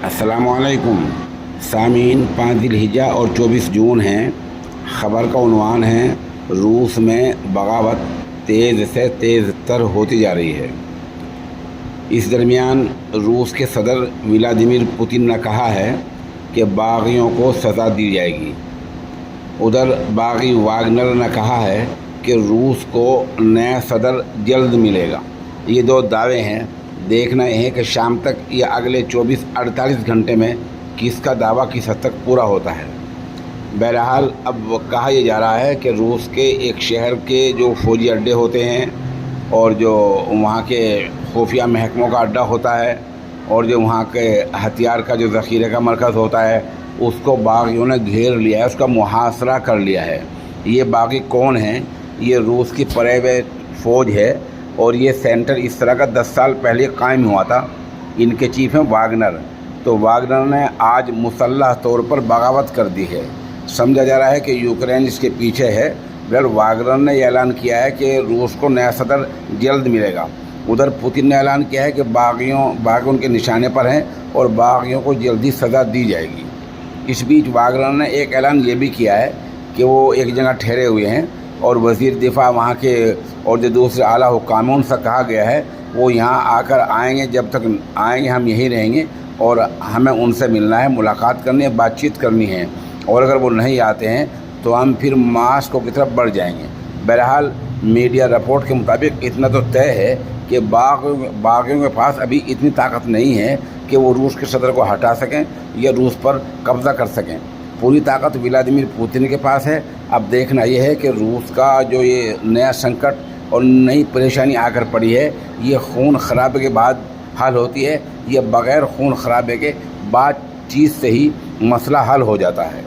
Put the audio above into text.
अस्सलामुअलैकुम सामीन। 5 ज़िलहिज्जा और 24 जून हैं। ख़बर का उन्वान है रूस में बगावत तेज़ से तेज़ तर होती जा रही है। इस दरमियान रूस के सदर व्लादिमीर पुतिन ने कहा है कि बागियों को सज़ा दी जाएगी। उधर बागी वागनर ने कहा है कि रूस को नया सदर जल्द मिलेगा। ये दो दावे हैं। देखना यह है कि शाम तक या अगले 24-48 घंटे में किसका दावा किस हद तक पूरा होता है। बहरहाल अब कहा यह जा रहा है कि रूस के एक शहर के जो फौजी अड्डे होते हैं और जो वहाँ के खुफिया महकमों का अड्डा होता है और जो वहाँ के हथियार का जो ज़ख़ीरे का मरकज़ होता है उसको बागियों ने घेर लिया है, उसका मुहासरा कर लिया है। ये बागी कौन हैं? ये रूस की प्राइवेट फ़ौज है और ये सेंटर इस तरह का 10 साल पहले कायम हुआ था। इनके चीफ हैं वागनर। तो वागनर ने आज मुसल्लह तौर पर बगावत कर दी है। समझा जा रहा है कि यूक्रेन इसके पीछे है। फिर वागनर ने यह ऐलान किया है कि रूस को नया सदर जल्द मिलेगा। उधर पुतिन ने ऐलान किया है कि बागी उनके निशाने पर हैं और बागियों को जल्दी सज़ा दी जाएगी। इस बीच वागनर ने एक ऐलान ये भी किया है कि वो एक जगह ठहरे हुए हैं और वज़ीर दिफा वहाँ के और जो दूसरे आला हुक्काम उनसे कहा गया है वो यहाँ आकर आएंगे। जब तक आएंगे हम यहीं रहेंगे और हमें उनसे मिलना है, मुलाकात करनी है, बातचीत करनी है और अगर वो नहीं आते हैं तो हम फिर मास्को की तरफ बढ़ जाएंगे। बहरहाल मीडिया रिपोर्ट के मुताबिक इतना तो तय है कि बागियों के पास अभी इतनी ताकत नहीं है कि वो रूस के सदर को हटा सकें या रूस पर कब्ज़ा कर सकें। पूरी ताकत व्लादिमीर पुतिन के पास है। अब देखना यह है कि रूस का जो ये नया संकट और नई परेशानी आकर पड़ी है ये खून खराबे के बाद हल होती है, ये बग़ैर खून खराबे के बातचीत से ही मसला हल हो जाता है।